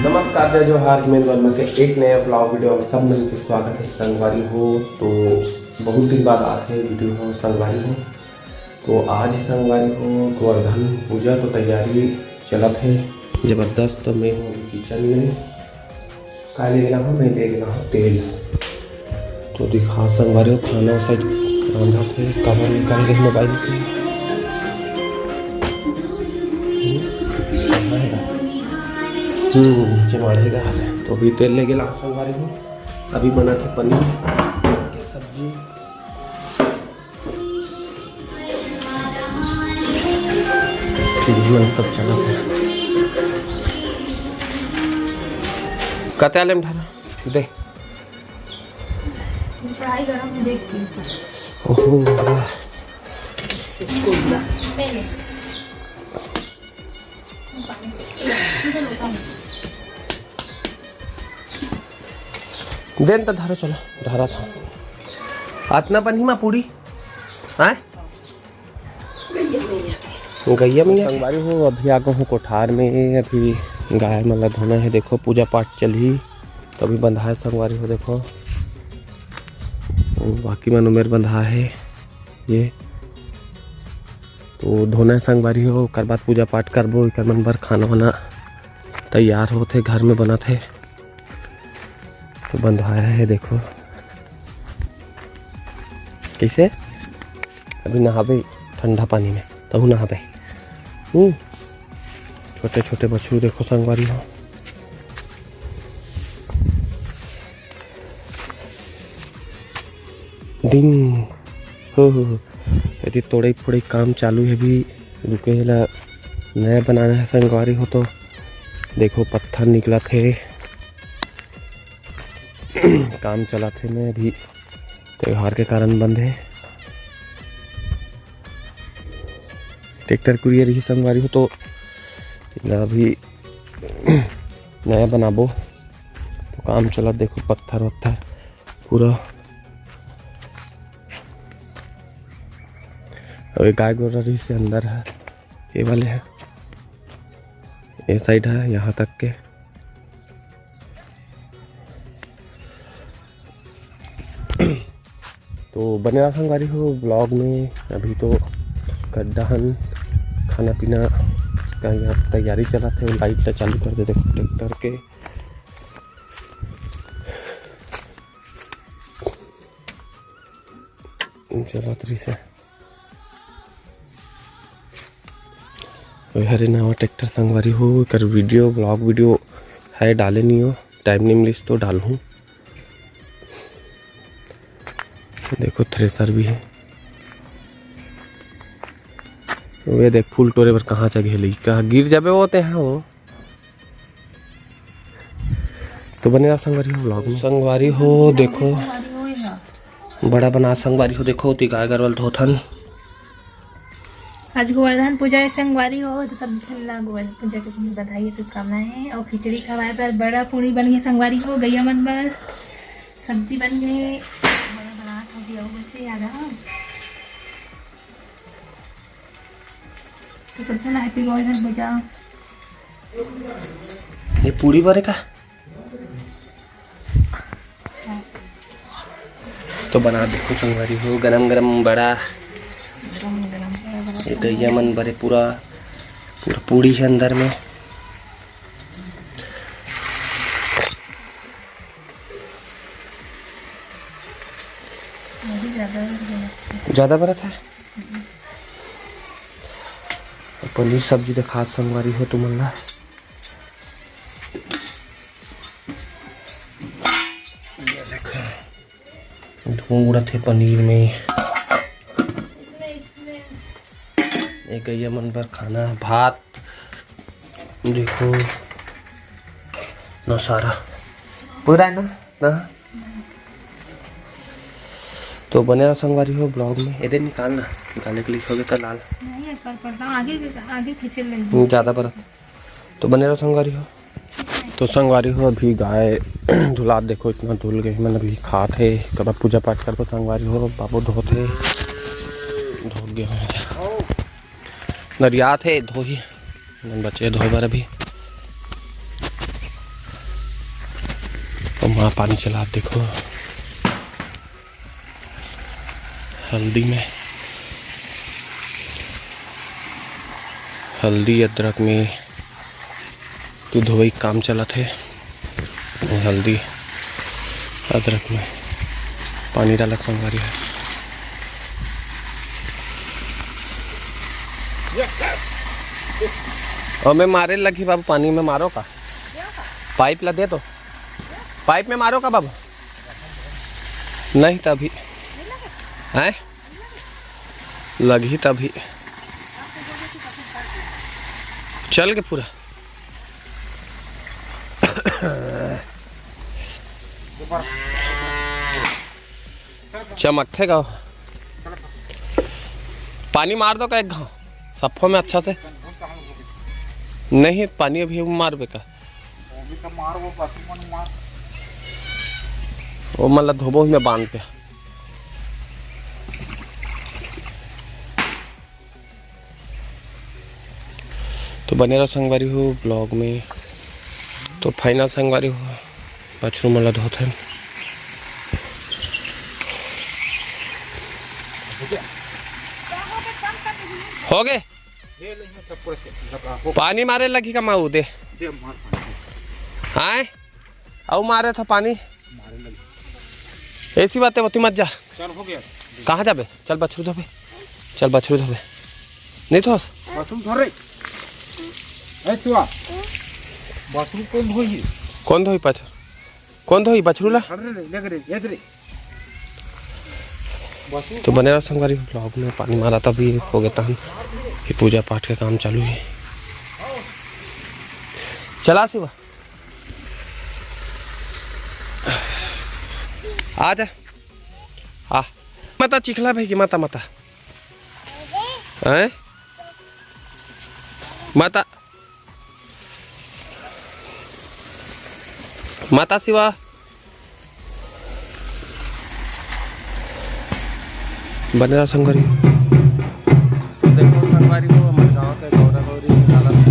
नमस्कार जय जोहार मेरे वर्मा के एक नया ब्लॉग वीडियो और सब मिल के स्वागत है। संगवारी हो तो बहुत दिन बाद आते हैं वीडियो हो संगवारी हो तो आज ही संगवारी हो गोवर्धन पूजा तो तैयारी चलत है जबरदस्त। तो मैं हूँ किचन में का ले गया हूँ, मैं ले गया हूँ तेल तो दिखा संगवारी हो खाना सब रांधा थे कवर निकाल गए मोबाइल पे। नीचे बढ़ेगा तो अभी तेल ले गया संगवारी हो। अभी बना थे पनीर की सब्जी, सब चला था कते आले में ढाला दे ओहो देन तो धारा चलो धारा था आतना पनी माँ पूरी आए गैया में संगवारी हो। अभी आ गया हूँ कोठार में, अभी गाय मतलब धोना है। देखो पूजा पाठ चली तो अभी बंधा है संगवारी हो। देखो बाकी मन उमेर बंधा है ये तो धोना है संगवारी हो। उसके बाद पूजा पाठ करबो एक मन बर खाना वाना तैयार होते घर में बना थे तो बंधवाया है। देखो कैसे अभी नहाबे ठंडा पानी में तब नहाबे। छोटे छोटे बच्चों देखो संगवारी हो। दिन हो यदि तोड़े फोड़े काम चालू है, भी रुके ला नया बनाना है संगवारी हो। तो देखो पत्थर निकला थे काम चला थे मैं अभी त्योहार के कारण बंद है। ट्रैक्टर कुरियर ही संगवारी हो तो अभी नया बनाबो तो काम चला। देखो पत्थर वत्थर पूरा। और गाय गोररी से अंदर है, ये वाले है, ये साइड है यहाँ तक के। तो बने रहा संगवारी हो ब्लॉग में। अभी तो गड्ढाहन खाना पीना का यहाँ तैयारी चला थे। लाइट चालू कर दे देखो ट्रैक्टर के। चला तरी से हरे नवा ट्रैक्टर संगवारी हो। कर वीडियो ब्लॉग वीडियो है डाले नहीं हो, टाइम नहीं मिली तो डालूँ। देखो थ्रेसर भी है। वे देख फूल टोरे पर कहाँ जगह ली कहाँ गिर जाबे होते हैं वो। तो बने संगवारी हो ब्लॉग में। संगवारी हो देखो बड़ा बना संगवारी हो। देखो ती गाय गरवल धोथन आज गोवर्धन पूजा है संगवारी हो तो सब चला गोवर्धन पूजा की बधाई शुभकामनाएं। और खिचड़ी खवाए पर बड़ा पूरी बन गई संगवारी हो। गैया मन पर सब्जी बन गई बच्चे याद है तो सब चला हैप्पी गोवर्धन पूजा। ये पूरी बारे का तो बना देखो संगवारी हो गरम गरम बड़ा। ये गैया मन बरे पूरा पूरा पूरी है अंदर में। ज़्यादा बड़ा था। पनीर सब्जी देखा संगवारी हो तुम ला। ये देखो धुआं उड़ा थे पनीर में। एक गैया मन पर खाना भात देखो ना सारा पूरा है ना। तो बने रहा संगवारी हो ब्लॉग में। इधर निकालने के लिए हो गया लाल आगे खींचे ले ज़्यादा बरत। तो बने रहा संगवारी हो। तो संगवारी हो अभी गाय धुला देखो इतना धुल गई। मैंने अभी खा थे कब पूजा पाठ कर संगवारी हो। बाबू धोते धो गया नरिया थे धो ही बचे धोए बार अभी कहाँ पानी चला देखो। हल्दी में, हल्दी अदरक में तो धोई काम चला थे। हल्दी अदरक में पानी डालक संगवारी है। और मैं मारे लगी बाबू, पानी में मारो का पाइप ला दे, तो पाइप में मारो का बाबू। नहीं तभी है लगी, तभी चल के पूरा चमकते गाँव पानी मार दो का एक घाव सफो में अच्छा से। नहीं पानी अभी मार बेका वो मतलब धोबो में बांध के। तो बने रहो संगवारी हो ब्लॉग में। तो फाइनल संगवारी हो बछरू मला धोते हो गए। पानी मारे लगी का माऊ दे आए औ मारे था पानी। ऐसी बात है होती मत जा। चल हो गया। कहाँ जाबे? चल बछरू धोबे, चल बछरू धोबे। नहीं तो बछरू धो रे ए तुआ बछरू कौन धोई? कौन धोई बछरू? कौन धोई बछरू ला? तो बने रहो संगवारी ब्लॉग में। पानी मारा था भी हो गया था, फिर पूजा पाठ का काम चालू है। चला शिवा आ जा आ माता चिखला भाई की माता माता हैं माता माता शिवा बने रहा संगवारी। तो देखो संगवारी को हमारे गाँव के गौरा गौरी हालत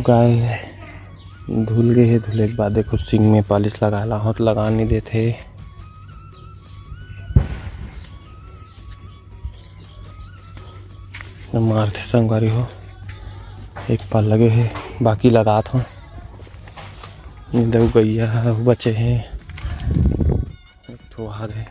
गाय धुल गए है। धुले के बाद देखो सिंग में पालिश लगा हाथ लगा नहीं देते। मारते संगवारी हो एक पाल लगे है बाकी लगा था। दो गैया बचे हैं, एक ठो हार है,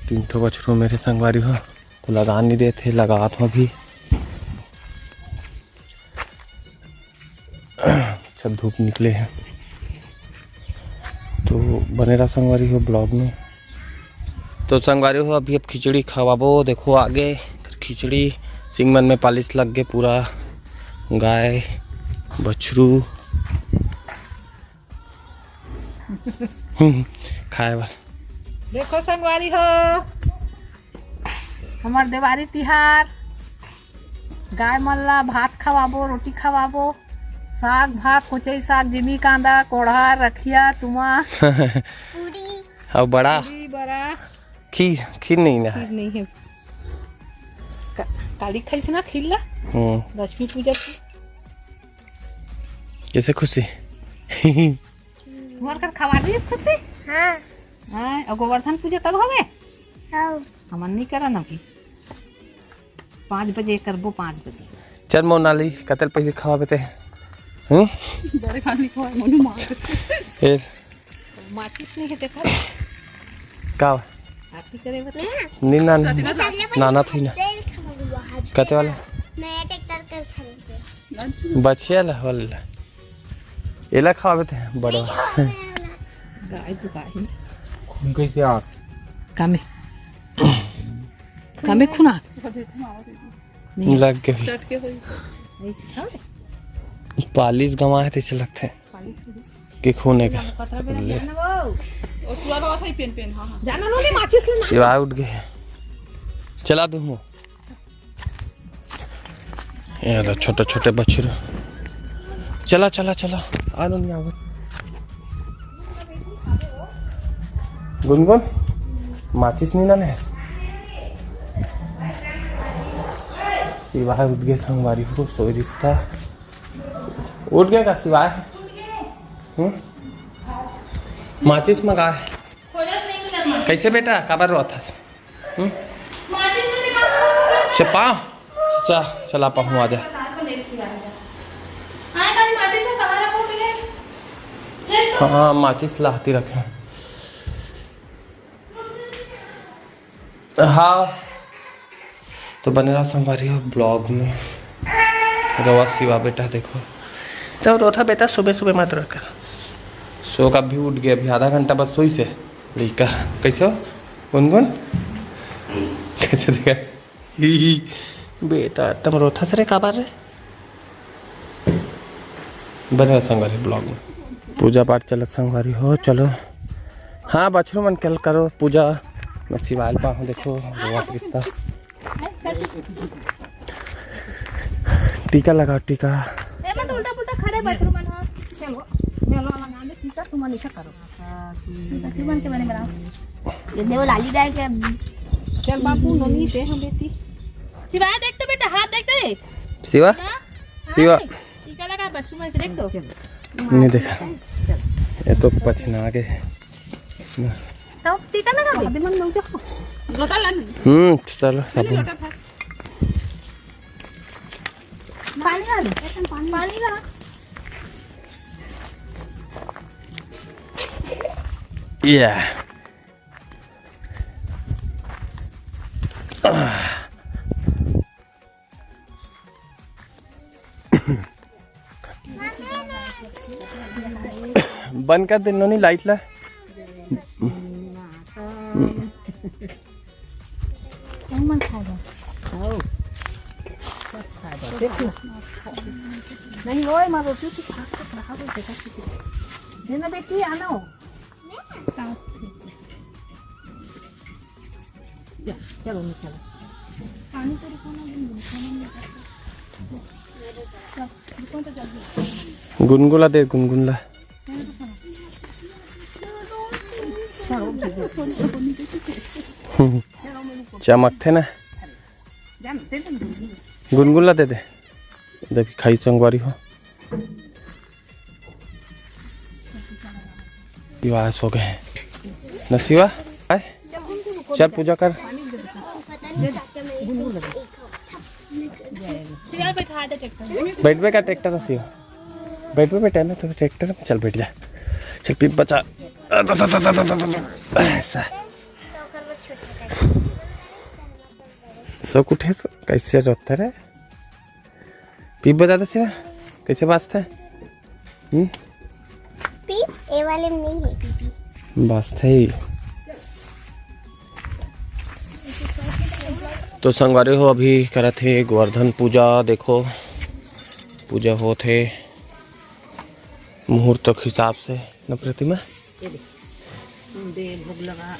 3 ठो बछरू मेरे संगवारी हो। तो लगा नहीं देते, लगा था भी सब धूप निकले हैं। तो बने रहा संगवारी हो ब्लॉग में। तो संगवारी हो अभी अब खिचड़ी खवाबो। देखो आगे खिचड़ी सिंगमन में पालिश लग गए पूरा। गाय बछरू खाए वाला। देखो संगवारी हो हमार देवारी तिहार गाय मल्ला भात खवाबो, रोटी खवाबो, साग भात, कोचई साग, जिमी कांदा, कोढ़ा, रखिया, तुमा, पूरी और बड़ा खीर नहीं ना खीर नहीं है। काली खाई से ना खीर ला लक्ष्मी पूजा की कैसे खुशी। तुम्हार कर खवा दी खुशी। हाँ और गोवर्धन पूजा तब होगे। हमन नहीं करा ना कि 5 बजे करबो 5 बजे। चल मोनाली कतल पैसे खवा बेते बड़े खाने को मनु मार फिर माचिस नहीं है देखा का आरती करे बता नी नाना थी ना कते वाला नया ट्रैक्टर कर खरीदे बचिया ला वाला एला खवा बेते बड़ा गाय तो गाय खून कैसे आ कामे कामे खुना लग गए पालिश गंवाए थे ऐसे लगते कि खूने का जाना लो नहीं माचिस लेना सिवाय उठ गए चला दूँ यार छोटे छोटे बच्चे चला चला चला आ नहीं आओ गुनगुन माचिस नहीं ना सिवाय उठ गए संगवारी हो सोई रिश्ता उठ गया का सिवाय माचिस मंगा कैसे बेटा काबर रो था चपा चला पाऊँ आ जा हाँ माचिस लाती रखे हाँ तो बने रहा संगवारी हो ब्लॉग में। रोवा सिवा बेटा देखो तो रोता बेटा सुबह सुबह मत रखकर सो का भी उठ गया अभी आधा घंटा बस सोई से लड़का कैसे हो गुनगुन कैसे देखा बेटा तुम रोथा से रे काबार रे बने संगवारी ब्लॉग में। पूजा पाठ चलत संगवारी हो चलो हाँ बछरू मन कल करो पूजा मैं शिवाल पा हूँ देखो रोवा रिश्ता टीका लगाओ टीका उल्टा पुल्टा खड़े बछरू मन हो चलो मेलो लगा दे टीका तुम निशा करो बछरू मन के बने बनाओ ये देव लाली गाय के चल बापू नोनी दे हम बेटी सिवाय देख तो बेटा हाथ देख दे शिवा शिवा टीका लगा बछरू मन देख तो नहीं देखा ये तो पछना के तो टीका लगा दे मन लो जो लोटा ला चलो सब पानी आ ले पानी ला या बंद कर दे नोनी लाइट ला मन खाएगा नहीं वो मां रोटी की खा के रहा हो बेटा देना बेटी आना हो चलो निकलो पानी तेरे को ना गुनगुला दे गुनगुला चमकते ना गुनगुला दे दे देखी खाई संगवारी हो शिवा सो गए न शिवा आए चल पूजा कर बैठ पे का ट्रैक्टर है शिवा बैठ पे बैठा है ना तो ट्रैक्टर में चल बैठ जा चल पीप बचा ऐसा सब उठे कैसे रोता है पीप बजा दे शिवा कैसे बाजता है पीप ए वाले में नहीं है पीपी बाजता ही तो संगवारी हो अभी करत हे गोवर्धन पूजा। देखो पूजा होत हे मुहूर्त के हिसाब से न प्रतिमा। दे भोग लगा।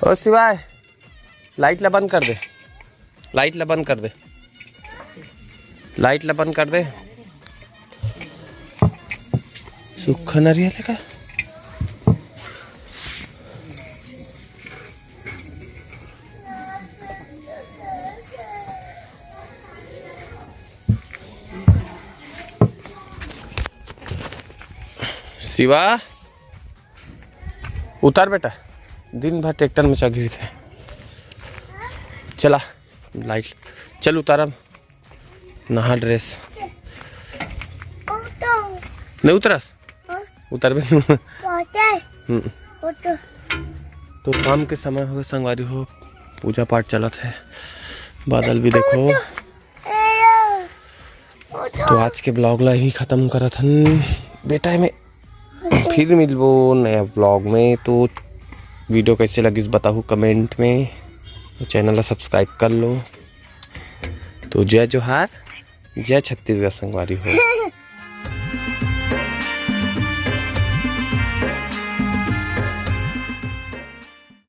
ओ शिवाय लाइट ला बंद कर दे, लाइट ला बंद कर दे, लाइट ला बंद कर दे। सूखा नारियल है का? शिवा उतार बेटा, दिन भर ट्रैक्टर में चढ़ी थे। चला लाइट चल उतारा, नहा ड्रेस नहीं उतरस उतर भी। तो शाम के समय हो संगवारी हो पूजा पाठ चलत है, बादल भी देखो। तो आज के ब्लॉग ला ही खत्म करत हन बेटा में, फिर मिलबो नया ब्लॉग में। तो वीडियो कैसे लगी बताओ कमेंट में, चैनल ला सब्सक्राइब कर लो। तो जय जोहार, जय छत्तीसगढ़ संगवारी हो।